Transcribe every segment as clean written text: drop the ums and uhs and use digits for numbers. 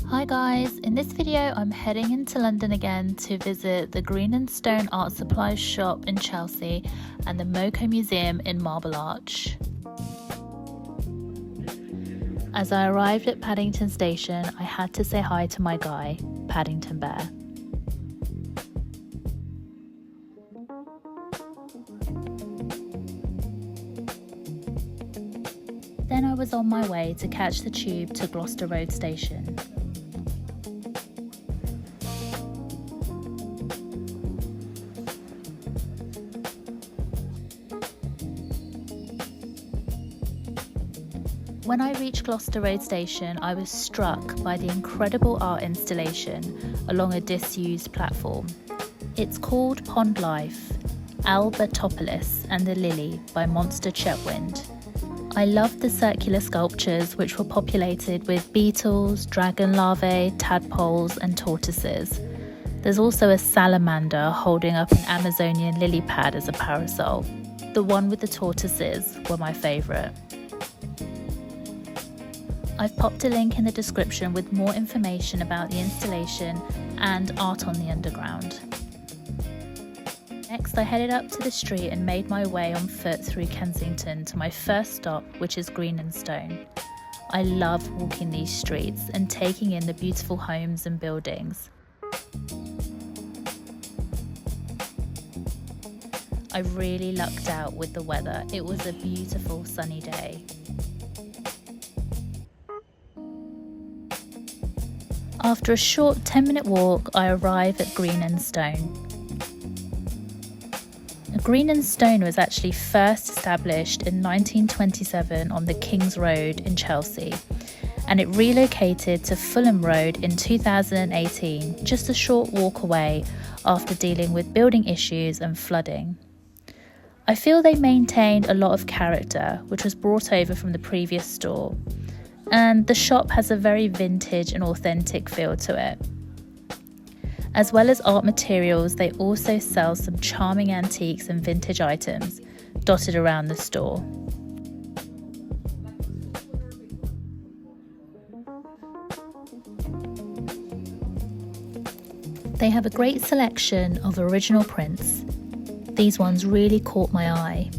Hi guys, in this video I'm heading into London again to visit the Green and Stone art supplies shop in Chelsea and the Moco Museum in Marble Arch. As I arrived at Paddington Station, I had to say hi to my guy, Paddington Bear. Then I was on my way to catch the tube to Gloucester Road Station. When I reached Gloucester Road Station, I was struck by the incredible art installation along a disused platform. It's called Pond Life, Albertopolis and the Lily by Monster Chetwynd. I loved the circular sculptures which were populated with beetles, dragon larvae, tadpoles and tortoises. There's also a salamander holding up an Amazonian lily pad as a parasol. The one with the tortoises were my favourite. I've popped a link in the description with more information about the installation and art on the underground. Next, I headed up to the street and made my way on foot through Kensington to my first stop, which is Green and Stone. I love walking these streets and taking in the beautiful homes and buildings. I really lucked out with the weather. It was a beautiful sunny day. After a short 10-minute walk, I arrive at Green and Stone. Green and Stone was actually first established in 1927 on the King's Road in Chelsea, and it relocated to Fulham Road in 2018, just a short walk away after dealing with building issues and flooding. I feel they maintained a lot of character, which was brought over from the previous store. And the shop has a very vintage and authentic feel to it. As well as art materials, they also sell some charming antiques and vintage items dotted around the store. They have a great selection of original prints. These ones really caught my eye.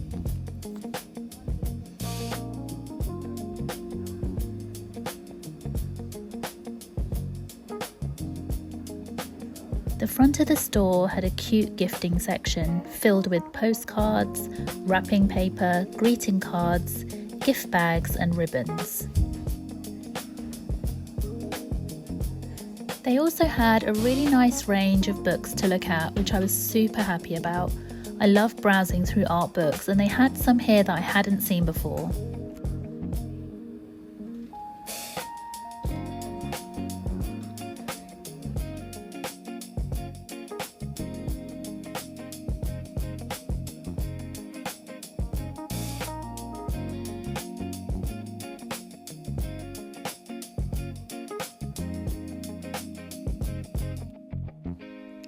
The front of the store had a cute gifting section filled with postcards, wrapping paper, greeting cards, gift bags and ribbons. They also had a really nice range of books to look at, which I was super happy about. I love browsing through art books and they had some here that I hadn't seen before.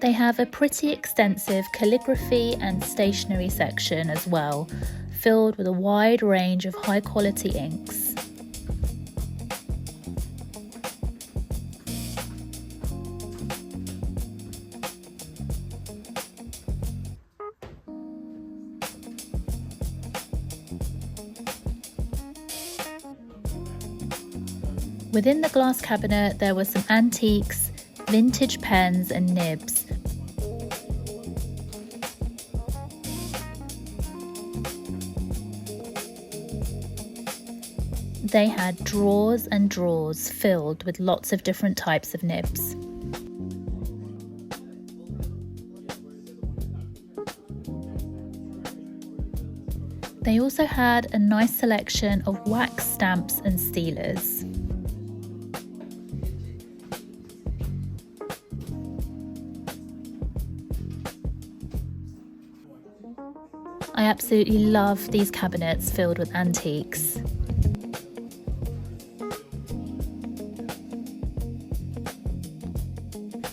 They have a pretty extensive calligraphy and stationery section as well, filled with a wide range of high quality inks. Within the glass cabinet there were some antiques, vintage pens and nibs. They had drawers and drawers filled with lots of different types of nibs. They also had a nice selection of wax stamps and sealers. I absolutely love these cabinets filled with antiques.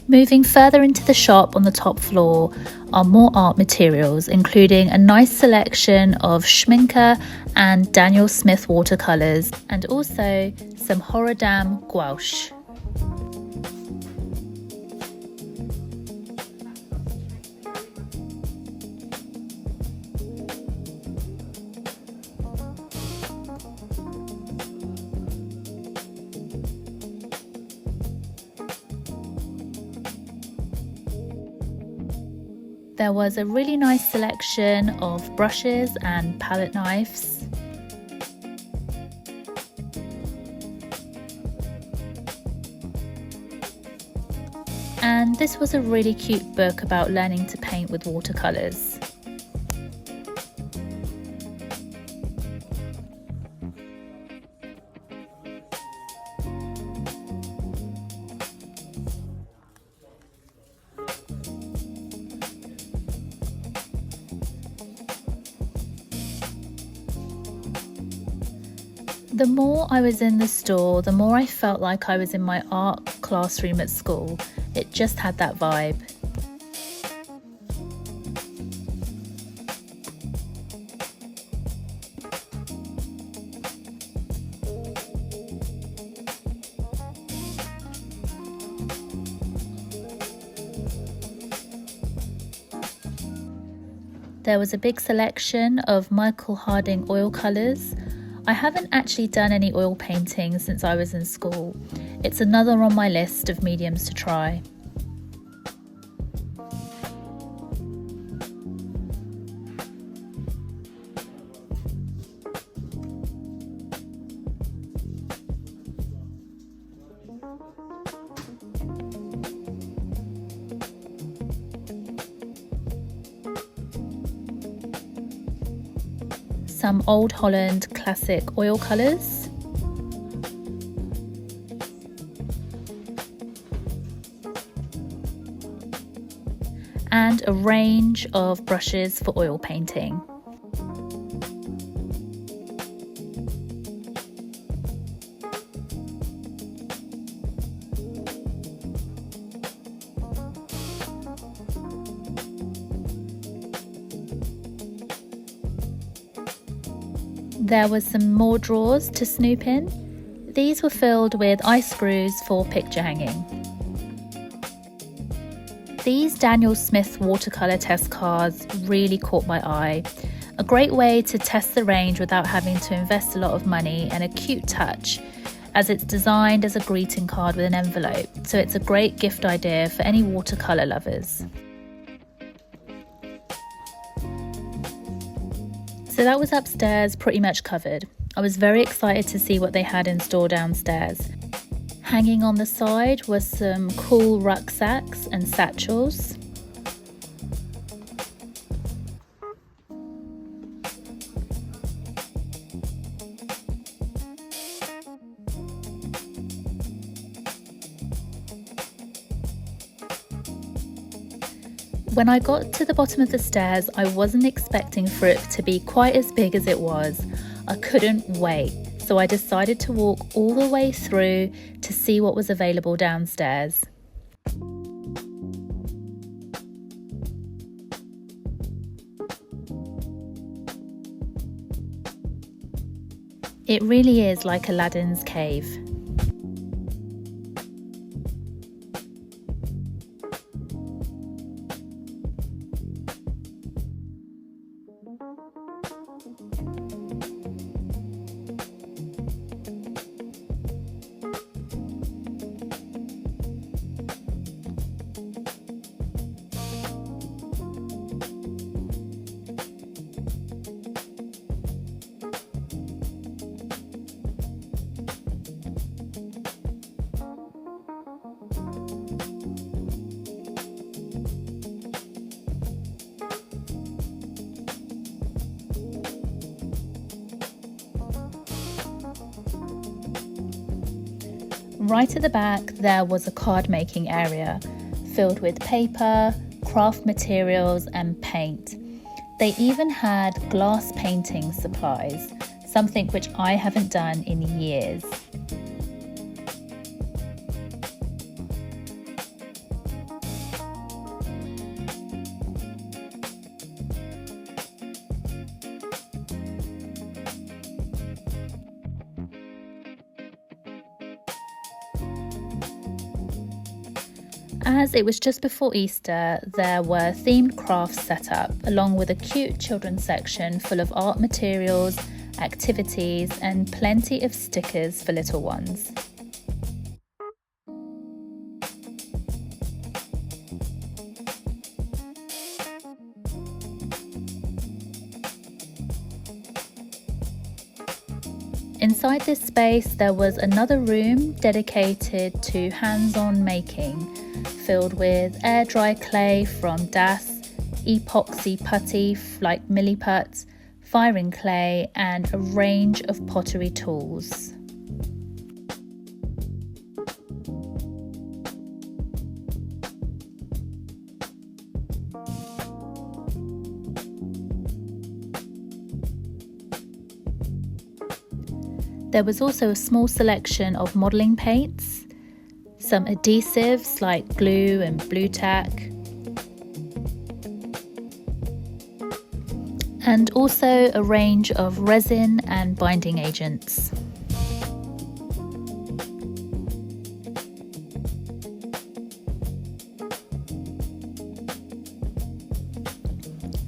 Moving further into the shop on the top floor are more art materials, including a nice selection of Schminke and Daniel Smith watercolours, and also some Horodam gouache. There was a really nice selection of brushes and palette knives. And this was a really cute book about learning to paint with watercolours. The more I was in the store, the more I felt like I was in my art classroom at school. It just had that vibe. There was a big selection of Michael Harding oil colours. I haven't actually done any oil painting since I was in school. It's another on my list of mediums to try. Some Old Holland classic oil colours. And a range of brushes for oil painting. There was some more drawers to snoop in. These were filled with ice screws for picture hanging. These Daniel Smith watercolour test cards really caught my eye. A great way to test the range without having to invest a lot of money, and a cute touch as it's designed as a greeting card with an envelope, so it's a great gift idea for any watercolour lovers. So that was upstairs, pretty much covered. I was very excited to see what they had in store downstairs. Hanging on the side were some cool rucksacks and satchels. When I got to the bottom of the stairs, I wasn't expecting for it to be quite as big as it was. I couldn't wait, so I decided to walk all the way through to see what was available downstairs. It really is like Aladdin's cave. Right at the back there was a card making area filled with paper, craft materials and paint. They even had glass painting supplies, something which I haven't done in years. As it was just before Easter, there were themed crafts set up, along with a cute children's section full of art materials, activities, and plenty of stickers for little ones. Inside this space there was another room dedicated to hands-on making, filled with air dry clay from Das, epoxy putty like milliput, firing clay and a range of pottery tools. There was also a small selection of modelling paints, some adhesives like glue and blue tack, and also a range of resin and binding agents.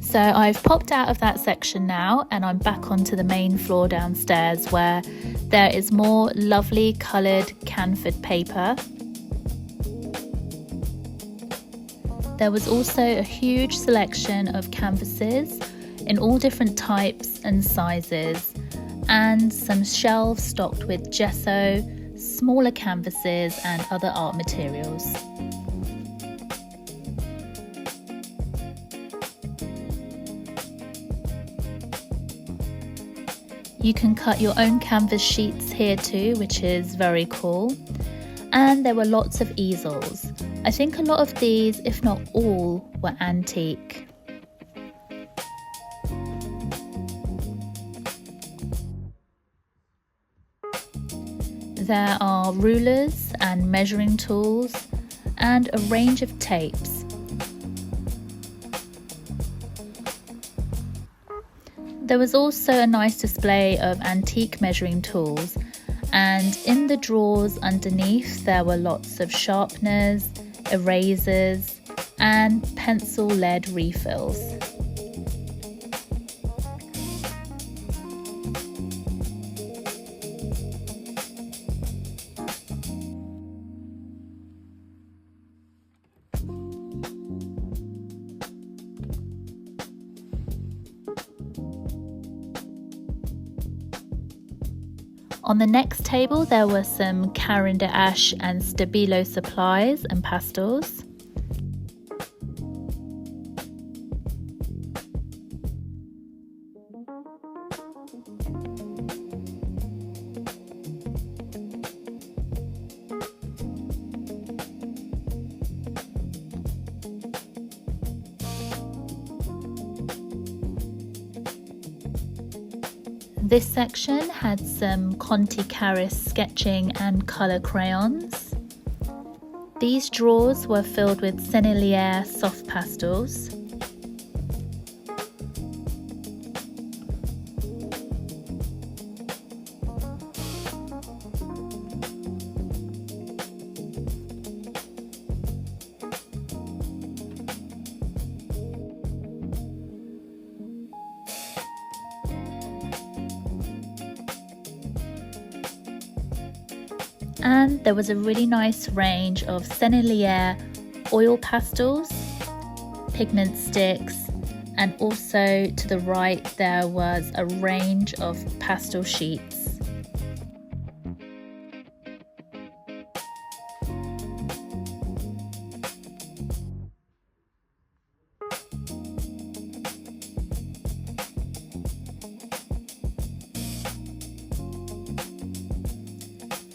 So I've popped out of that section now and I'm back onto the main floor downstairs, where there is more lovely coloured Canford paper. There was also a huge selection of canvases in all different types and sizes, and some shelves stocked with gesso, smaller canvases and other art materials. You can cut your own canvas sheets here too, which is very cool. And there were lots of easels. I think a lot of these, if not all, were antique. There are rulers and measuring tools and a range of tapes. There was also a nice display of antique measuring tools, and in the drawers underneath there were lots of sharpeners, erasers and pencil lead refills. On the next table there were some Caran d'Ache and Stabilo supplies and pastels. This section had some Conti Caris sketching and colour crayons. These drawers were filled with Sennelier soft pastels. And there was a really nice range of Sennelier oil pastels, pigment sticks, and also to the right there was a range of pastel sheets.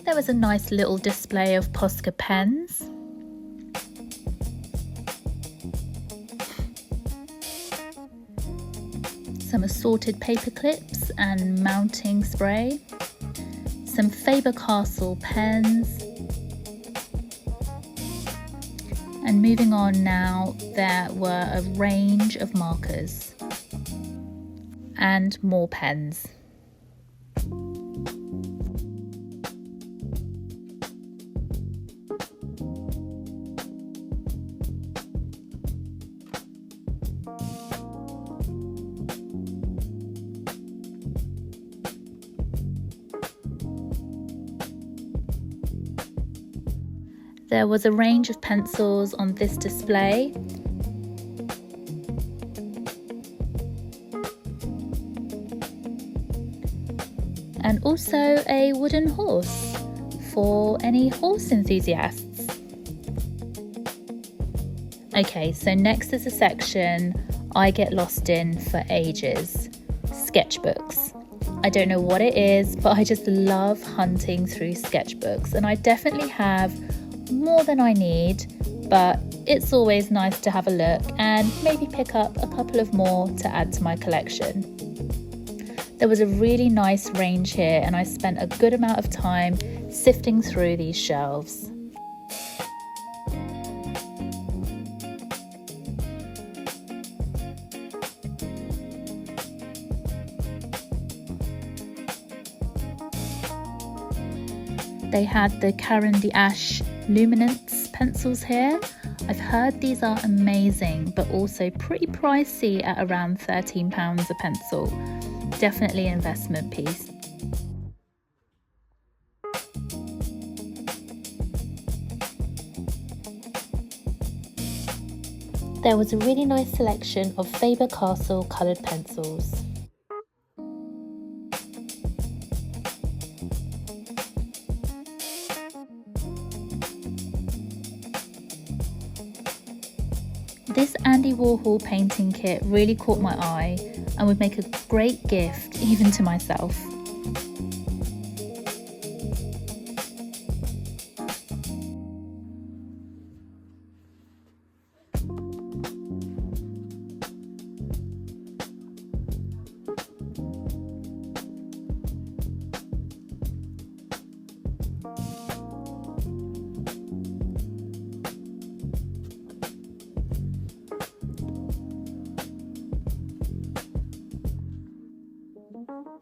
There was a nice little display of Posca pens. Some assorted paper clips and mounting spray. Some Faber-Castell pens. And moving on now, there were a range of markers and more pens. There was a range of pencils on this display. and also a wooden horse for any horse enthusiasts. Okay, so next is a section I get lost in for ages: sketchbooks. I don't know what it is, but I just love hunting through sketchbooks, and I definitely have more than I need, but it's always nice to have a look and maybe pick up a couple of more to add to my collection. There was a really nice range here, and I spent a good amount of time sifting through these shelves. They had the Caran d'Ache Luminance pencils here. I've heard these are amazing, but also pretty pricey at around £13 a pencil. Definitely an investment piece. There was a really nice selection of Faber-Castell coloured pencils. This Andy Warhol painting kit really caught my eye and would make a great gift even to myself.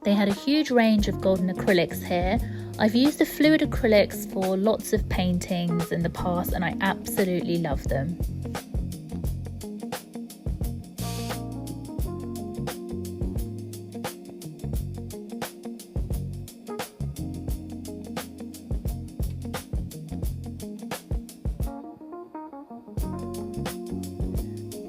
They had a huge range of golden acrylics here. I've used the fluid acrylics for lots of paintings in the past, and I absolutely love them.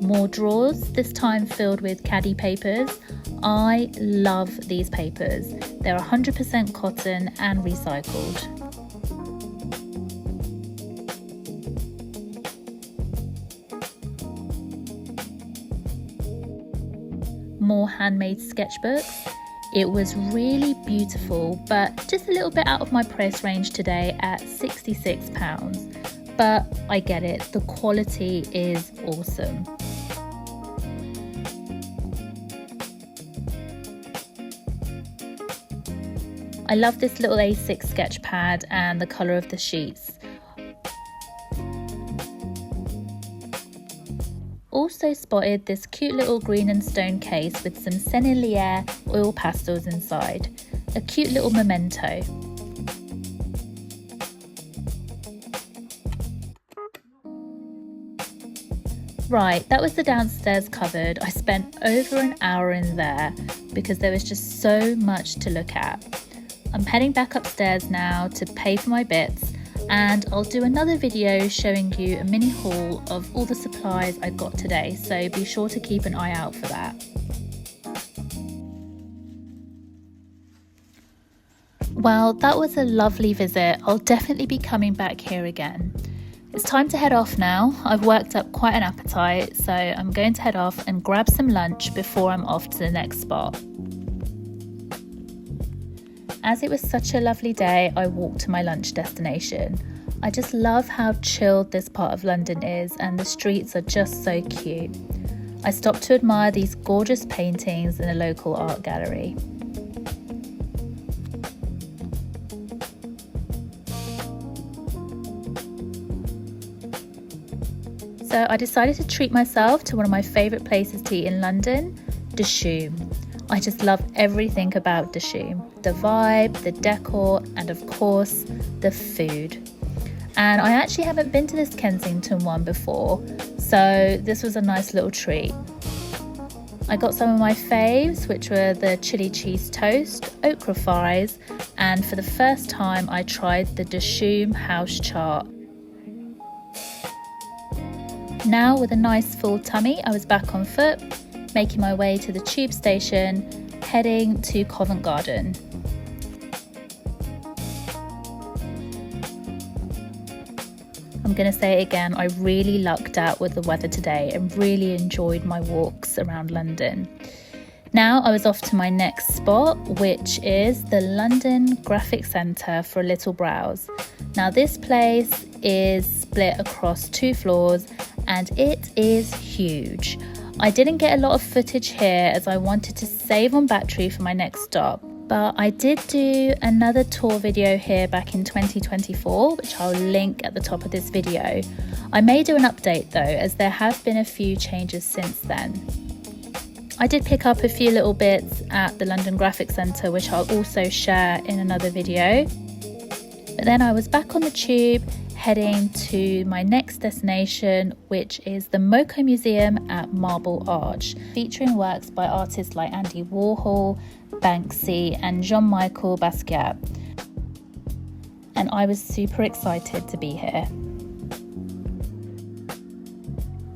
More drawers, this time filled with caddy papers. I love these papers. They're 100% cotton and recycled. More handmade sketchbooks. It was really beautiful, but just a little bit out of my price range today at £66. But I get it, the quality is awesome. I love this little A6 sketch pad and the colour of the sheets. Also spotted this cute little green and stone case with some Sennelier oil pastels inside. A cute little memento. Right, that was the downstairs cupboard. I spent over an hour in there because there was just so much to look at. I'm heading back upstairs now to pay for my bits, and I'll do another video showing you a mini haul of all the supplies I got today, so be sure to keep an eye out for that. Well, that was a lovely visit. I'll definitely be coming back here again. It's time to head off now. I've worked up quite an appetite, so I'm going to head off and grab some lunch before I'm off to the next spot. As it was such a lovely day, I walked to my lunch destination. I just love how chilled this part of London is, and the streets are just so cute. I stopped to admire these gorgeous paintings in a local art gallery. So I decided to treat myself to one of my favourite places to eat in London, Dishoom. I just love everything about Dishoom. The vibe, the decor, and of course, the food. And I actually haven't been to this Kensington one before, so this was a nice little treat. I got some of my faves, which were the chili cheese toast, okra fries, and for the first time I tried the Dishoom house chart. Now with a nice full tummy, I was back on foot, making my way to the tube station, heading to Covent Garden. I'm going to say it again, I really lucked out with the weather today and really enjoyed my walks around London. Now I was off to my next spot, which is the London Graphic Centre for a little browse. Now this place is split across 2 floors and it is huge. I didn't get a lot of footage here as I wanted to save on battery for my next stop. But I did do another tour video here back in 2024, which I'll link at the top of this video. I may do an update though, as there have been a few changes since then. I did pick up a few little bits at the London Graphic Centre, which I'll also share in another video. But then I was back on the tube, heading to my next destination, which is the Moco Museum at Marble Arch, featuring works by artists like Andy Warhol, Banksy and Jean-Michel Basquiat. And I was super excited to be here.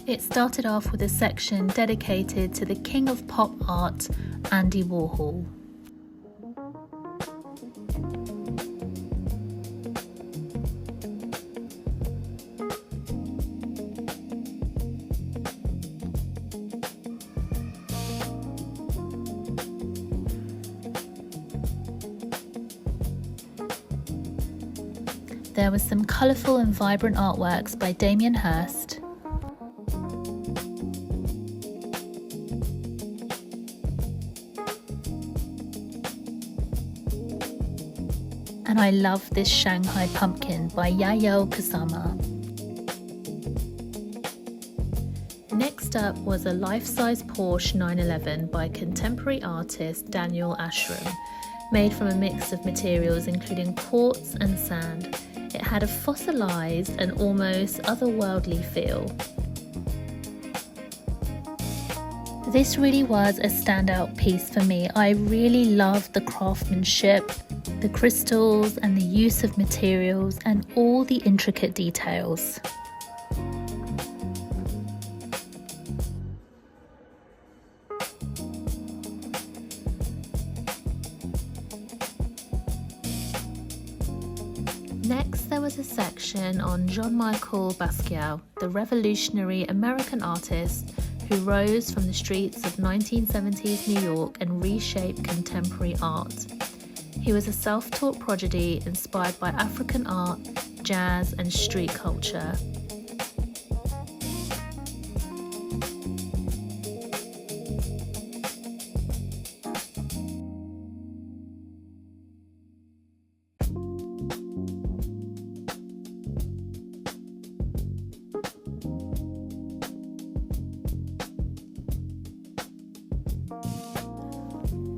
It started off with a section dedicated to the king of pop art, Andy Warhol. There was some colourful and vibrant artworks by Damien Hirst. And I love this Shanghai pumpkin by Yayoi Kusama. Next up was a life-size Porsche 911 by contemporary artist Daniel Ashram, made from a mix of materials including quartz and sand. It had a fossilised and almost otherworldly feel. This really was a standout piece for me. I really loved the craftsmanship, the crystals and the use of materials and all the intricate details. Next, there was a section on Jean-Michel Basquiat, the revolutionary American artist who rose from the streets of 1970s New York and reshaped contemporary art. He was a self-taught prodigy inspired by African art, jazz and street culture.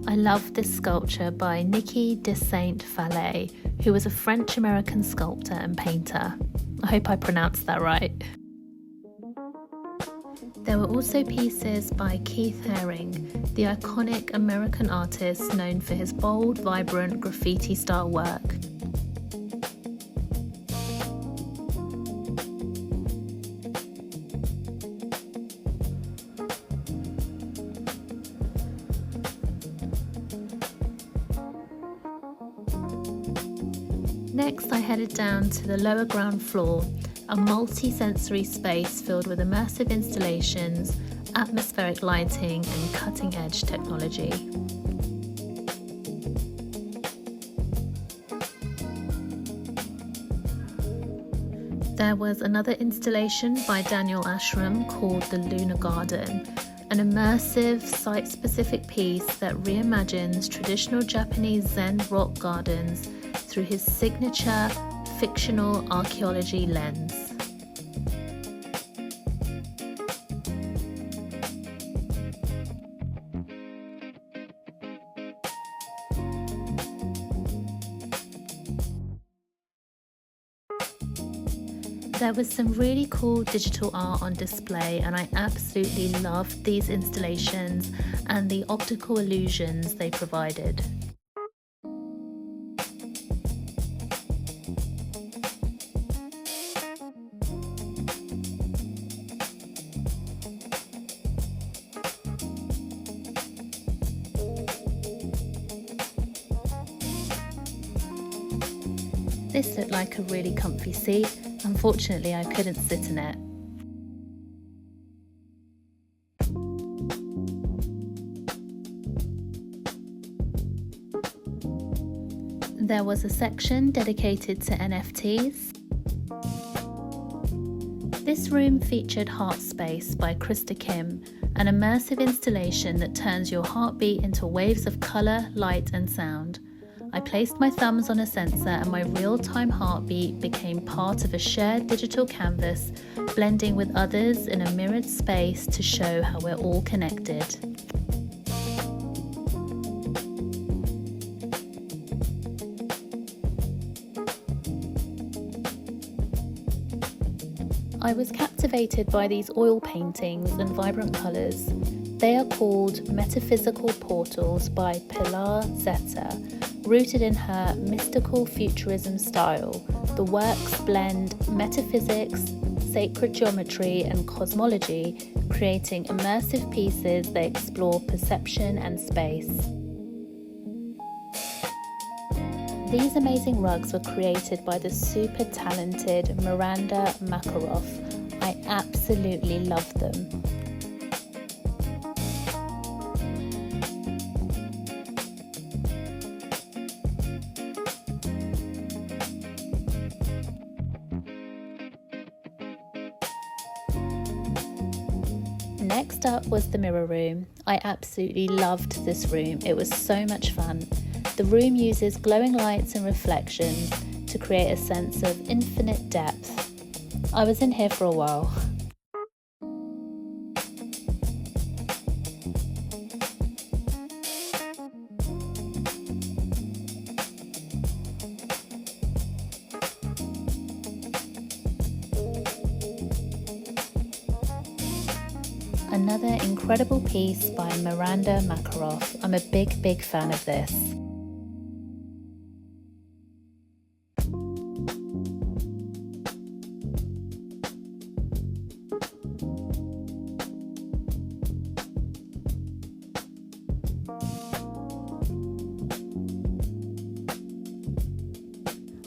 I love this sculpture by Niki de Saint-Phalle, who was a French-American sculptor and painter. I hope I pronounced that right. There were also pieces by Keith Haring, the iconic American artist known for his bold, vibrant graffiti-style work. Next, I headed down to the lower ground floor, a multi-sensory space filled with immersive installations, atmospheric lighting and cutting-edge technology. There was another installation by Daniel Ashram called The Lunar Garden, an immersive, site-specific piece that reimagines traditional Japanese Zen rock gardens through his signature fictional archaeology lens. There was some really cool digital art on display and I absolutely loved these installations and the optical illusions they provided. This looked like a really comfy seat, Unfortunately, I couldn't sit in it. There was a section dedicated to NFTs. This room featured Heart Space by Krista Kim, an immersive installation that turns your heartbeat into waves of colour, light and sound. I placed my thumbs on a sensor and my real-time heartbeat became part of a shared digital canvas, blending with others in a mirrored space to show how we're all connected. I was captivated by these oil paintings and vibrant colours. They are called Metaphysical Portals by Pilar Zeta. Rooted in her mystical futurism style, the works blend metaphysics, sacred geometry and cosmology, creating immersive pieces that explore perception and space. These amazing rugs were created by the super talented Miranda Makarov. I absolutely love them. Next up was the mirror room. I absolutely loved this room. It was so much fun. The room uses glowing lights and reflections to create a sense of infinite depth. I was in here for a while. Another incredible piece by Miranda Makarov. I'm a big fan of this.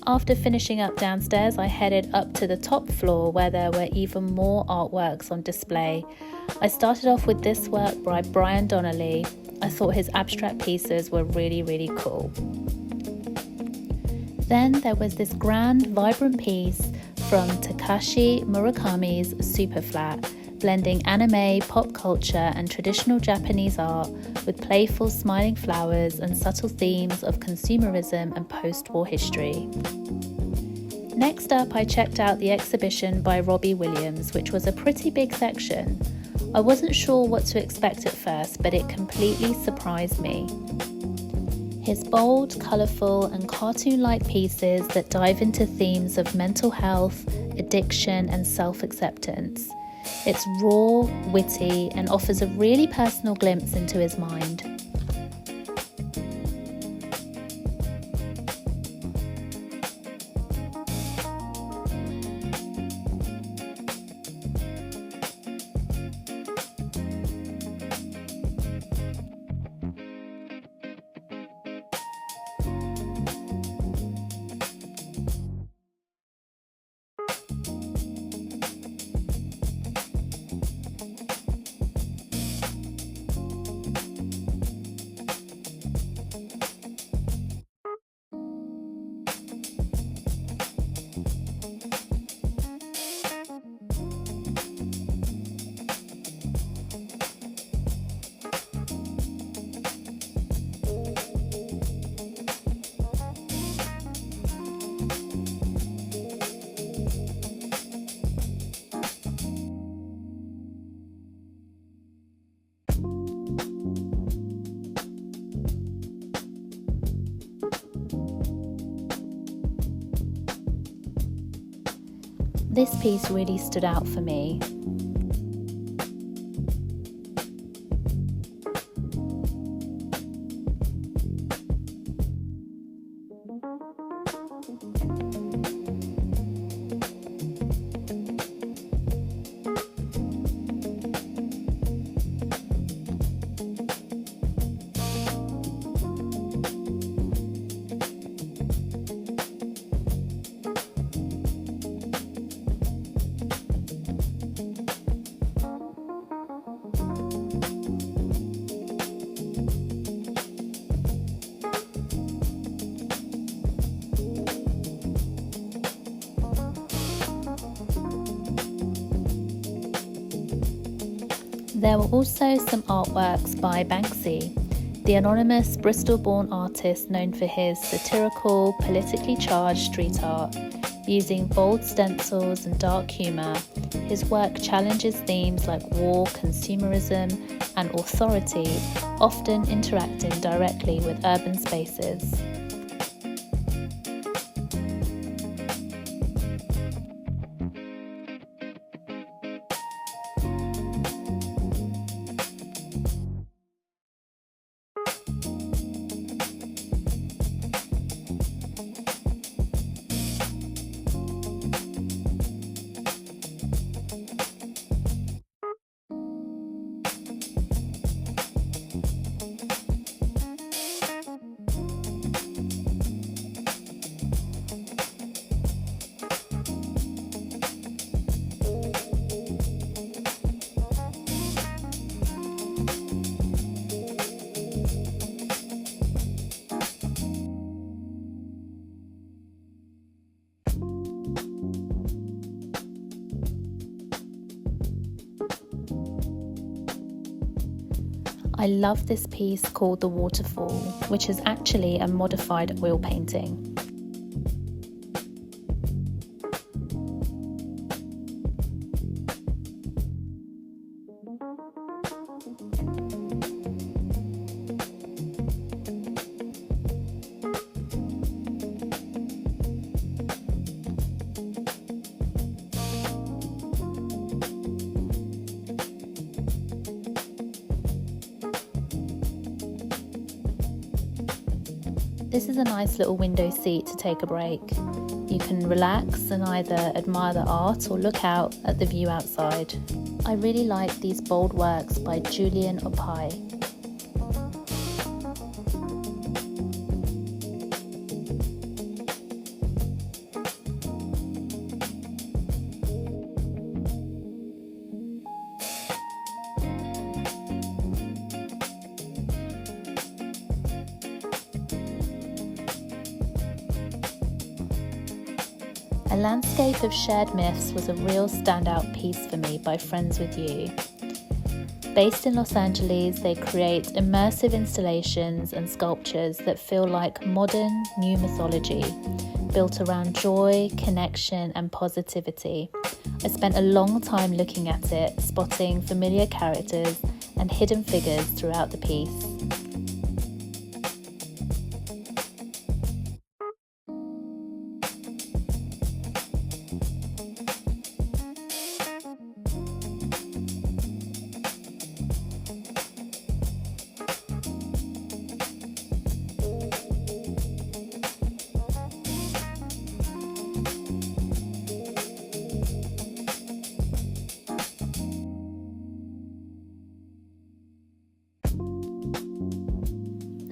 After finishing up downstairs, I headed up to the top floor where there were even more artworks on display. I started off with this work by Brian Donnelly. I thought his abstract pieces were really cool. Then there was this grand, vibrant piece from Takashi Murakami's Superflat, blending anime, pop culture and traditional Japanese art with playful smiling flowers and subtle themes of consumerism and post-war history. Next up, I checked out the exhibition by Robbie Williams, which was a pretty big section. I wasn't sure what to expect at first, but it completely surprised me. His bold, colourful and cartoon-like pieces that dive into themes of mental health, addiction and self-acceptance. It's raw, witty and offers a really personal glimpse into his mind. This piece really stood out for me. There were also some artworks by Banksy, the anonymous Bristol-born artist known for his satirical, politically charged street art. Using bold stencils and dark humour, his work challenges themes like war, consumerism, and authority, often interacting directly with urban spaces. I love this piece called The Waterfall, which is actually a modified oil painting. This is a nice little window seat to take a break. You can relax and either admire the art or look out at the view outside. I really like these bold works by Julian Opai. A Landscape of Shared Myths was a real standout piece for me by Friends With You. Based in Los Angeles, they create immersive installations and sculptures that feel like modern new mythology, built around joy, connection, and positivity. I spent a long time looking at it, spotting familiar characters and hidden figures throughout the piece.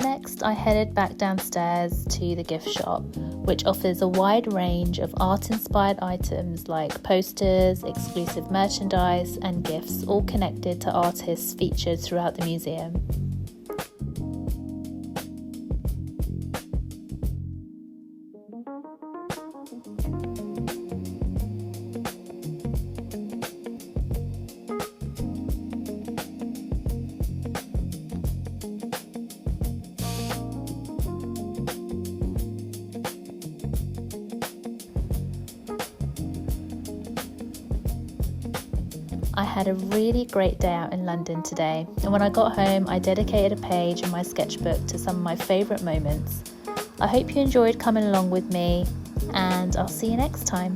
Next, I headed back downstairs to the gift shop, which offers a wide range of art-inspired items like posters, exclusive merchandise, and gifts, all connected to artists featured throughout the museum. I had a really great day out in London today, and when I got home I dedicated a page in my sketchbook to some of my favourite moments. I hope you enjoyed coming along with me, and I'll see you next time.